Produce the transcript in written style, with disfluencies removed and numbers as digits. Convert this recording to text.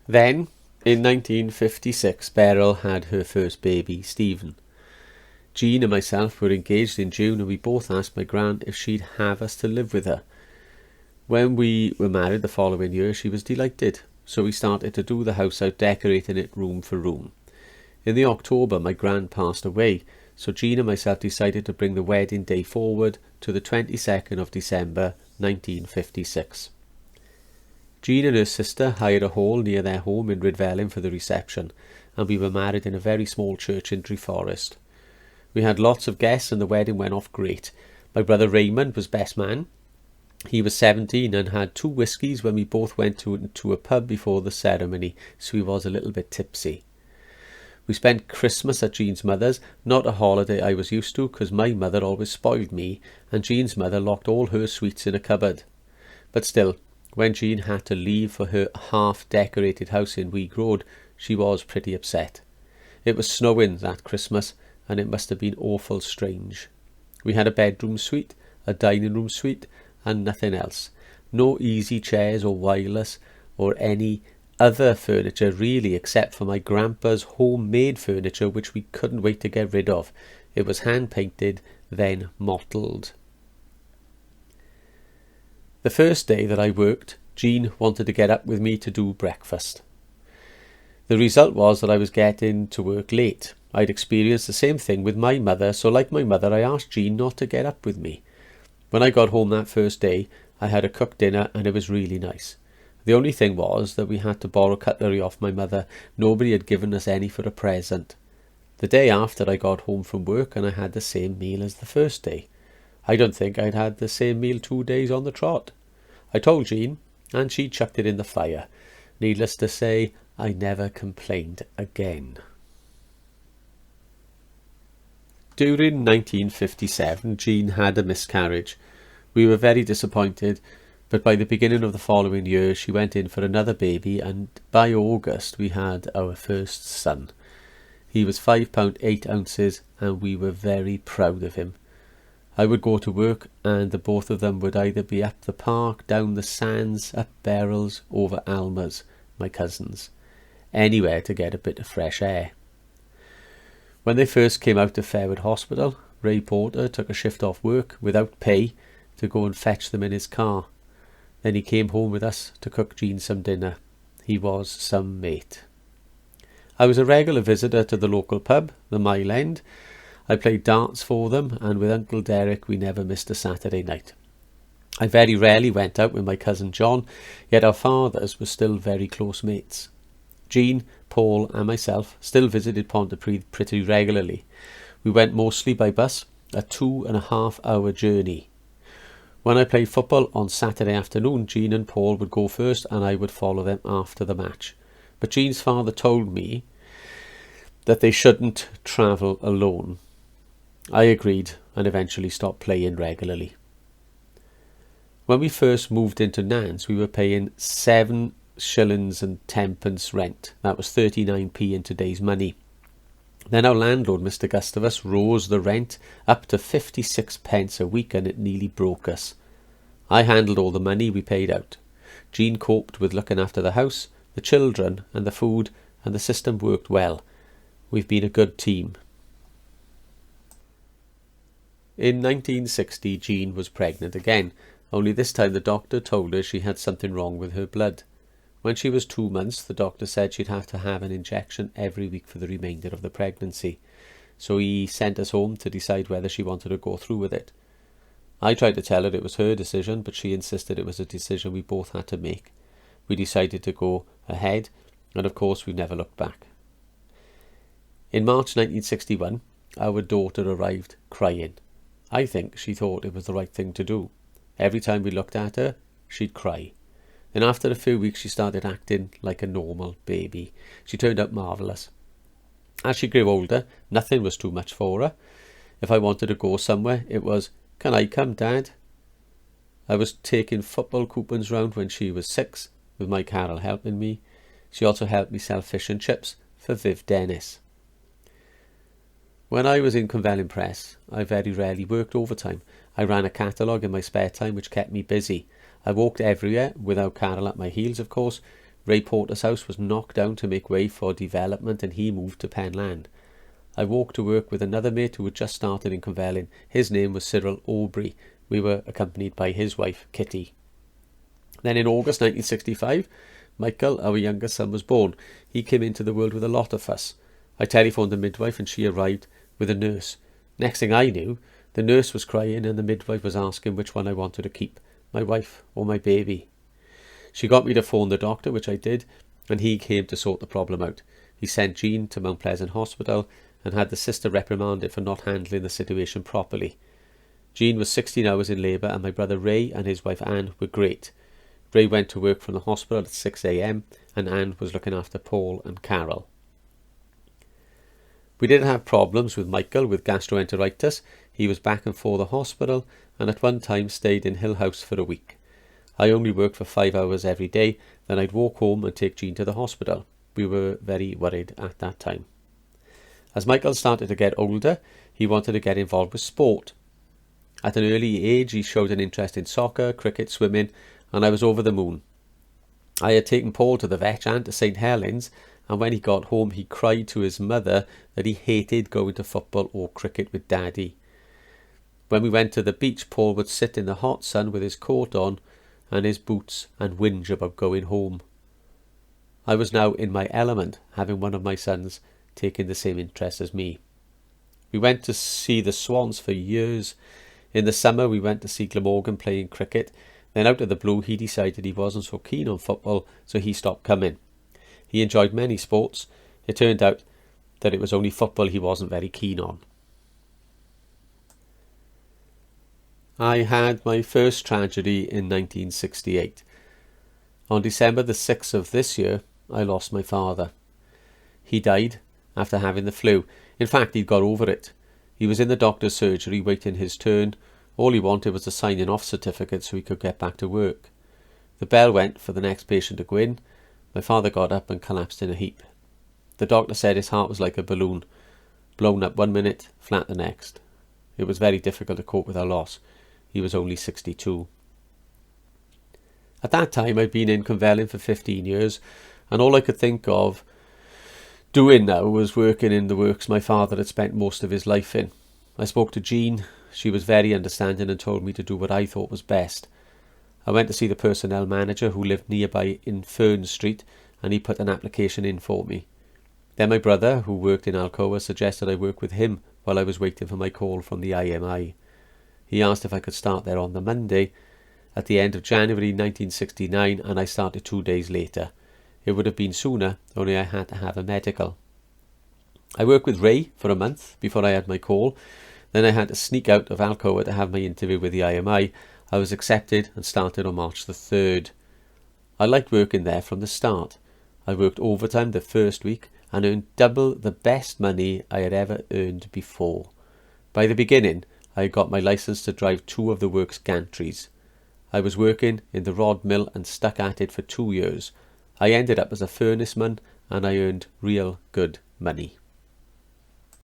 Then, in 1956, Beryl had her first baby, Stephen. Jean and myself were engaged in June, and we both asked my gran if she'd have us to live with her. When we were married the following year, she was delighted, so we started to do the house out, decorating it room for room. In the October, my gran passed away, so Jean and myself decided to bring the wedding day forward to the 22nd of December 1956. Jean and her sister hired a hall near their home in Rydfelyn for the reception, and we were married in a very small church in Treforest. We had lots of guests and the wedding went off great. My brother Raymond was best man. He was 17 and had 2 whiskies when we both went to a pub before the ceremony, so he was a little bit tipsy. We spent Christmas at Jean's mother's, not a holiday I was used to because my mother always spoiled me and Jean's mother locked all her sweets in a cupboard. But still, when Jean had to leave for her half-decorated house in Week Road, she was pretty upset. It was snowing that Christmas and it must have been awful strange. We had a bedroom suite, a dining room suite and nothing else. No easy chairs or wireless or any other furniture really, except for my grandpa's homemade furniture which we couldn't wait to get rid of. It was hand painted, then mottled. The first day that I worked, Jean wanted to get up with me to do breakfast. The result was that I was getting to work late. I'd experienced the same thing with my mother, so like my mother I asked Jean not to get up with me. When I got home that first day, I had a cooked dinner and it was really nice. The only thing was that we had to borrow cutlery off my mother. Nobody had given us any for a present. The day after I got home from work and I had the same meal as the first day. I don't think I'd had the same meal 2 days on the trot. I told Jean, and she chucked it in the fire. Needless to say, I never complained again. During 1957, Jean had a miscarriage. We were very disappointed, but by the beginning of the following year she went in for another baby, and by August we had our first son. He was 5 pounds 8 ounces and we were very proud of him. I would go to work and the both of them would either be up the park, down the sands, up Beryl's, over Alma's, my cousins. Anywhere to get a bit of fresh air. When they first came out of Fairwood Hospital, Ray Porter took a shift off work without pay to go and fetch them in his car. Then he came home with us to cook Jean some dinner. He was some mate. I was a regular visitor to the local pub, the Mile End. I played darts for them, and with Uncle Derek we never missed a Saturday night. I very rarely went out with my cousin John, yet our fathers were still very close mates. Jean, Paul and myself still visited Pontypridd pretty regularly. We went mostly by bus, a 2.5-hour journey. When I played football on Saturday afternoon, Jean and Paul would go first and I would follow them after the match. But Jean's father told me that they shouldn't travel alone. I agreed and eventually stopped playing regularly. When we first moved into Nans, we were paying 7 shillings and 10 pence rent. That was 39p in today's money. Then our landlord, Mr. Gustavus, rose the rent up to 56 pence a week and it nearly broke us. I handled all the money we paid out. Jean coped with looking after the house, the children and the food, and the system worked well. We've been a good team. In 1960, Jean was pregnant again, only this time the doctor told her she had something wrong with her blood. When she was 2 months, the doctor said she'd have to have an injection every week for the remainder of the pregnancy. So he sent us home to decide whether she wanted to go through with it. I tried to tell her it was her decision, but she insisted it was a decision we both had to make. We decided to go ahead, and of course we never looked back. In March 1961, our daughter arrived crying. I think she thought it was the right thing to do. Every time we looked at her, she'd cry. Then after a few weeks she started acting like a normal baby. She turned out marvellous. As she grew older, nothing was too much for her. If I wanted to go somewhere, it was, "Can I come, Dad?" I was taking football coupons round when she was 6, with my Carol helping me. She also helped me sell fish and chips for Viv Dennis. When I was in Cwmfelyn Press, I very rarely worked overtime. I ran a catalogue in my spare time which kept me busy. I walked everywhere, without Carol at my heels of course, Ray Porter's house was knocked down to make way for development and he moved to Penland. I walked to work with another mate who had just started in Cwmfelin. His name was Cyril Aubrey. We were accompanied by his wife, Kitty. Then in August 1965, Michael, our youngest son, was born. He came into the world with a lot of fuss. I telephoned the midwife and she arrived with a nurse. Next thing I knew, the nurse was crying and the midwife was asking which one I wanted to keep, my wife or my baby. She got me to phone the doctor, which I did, and he came to sort the problem out. He sent Jean to Mount Pleasant Hospital and had the sister reprimanded for not handling the situation properly. Jean was 16 hours in labour and my brother Ray and his wife Anne were great. Ray went to work from the hospital at 6 a.m. and Anne was looking after Paul and Carol. We didn't have problems with Michael with gastroenteritis. He was back and forth the hospital and at one time stayed in Hill House for a week. I only worked for 5 hours every day, then I'd walk home and take Jean to the hospital. We were very worried at that time. As Michael started to get older, he wanted to get involved with sport. At an early age, he showed an interest in soccer, cricket, swimming, and I was over the moon. I had taken Paul to the vet and to St Helens, and when he got home, he cried to his mother that he hated going to football or cricket with Daddy. When we went to the beach, Paul would sit in the hot sun with his coat on and his boots and whinge about going home. I was now in my element, having one of my sons taking the same interest as me. We went to see the Swans for years. In the summer we went to see Glamorgan playing cricket. Then out of the blue he decided he wasn't so keen on football, so he stopped coming. He enjoyed many sports. It turned out that it was only football he wasn't very keen on. I had my first tragedy in 1968. On December the 6th of this year, I lost my father. He died after having the flu. In fact, he'd got over it. He was in the doctor's surgery waiting his turn. All he wanted was a signing off certificate so he could get back to work. The bell went for the next patient to go in. My father got up and collapsed in a heap. The doctor said his heart was like a balloon, blown up 1 minute, flat the next. It was very difficult to cope with our loss. He was only 62. At that time I'd been in Cwmfelin for 15 years and all I could think of doing now was working in the works my father had spent most of his life in. I spoke to Jean. She was very understanding and told me to do what I thought was best. I went to see the personnel manager who lived nearby in Fern Street and he put an application in for me. Then my brother, who worked in Alcoa, suggested I work with him while I was waiting for my call from the IMI. He asked if I could start there on the Monday at the end of January 1969 and I started 2 days later. It would have been sooner, only I had to have a medical. I worked with Ray for a month before I had my call. Then I had to sneak out of Alcoa to have my interview with the IMI. I was accepted and started on March the 3rd. I liked working there from the start. I worked overtime the first week and earned double the best money I had ever earned before. By the beginning, I had got my licence to drive 2 of the works gantries. I was working in the rod mill and stuck at it for 2 years. I ended up as a furnaceman and I earned real good money.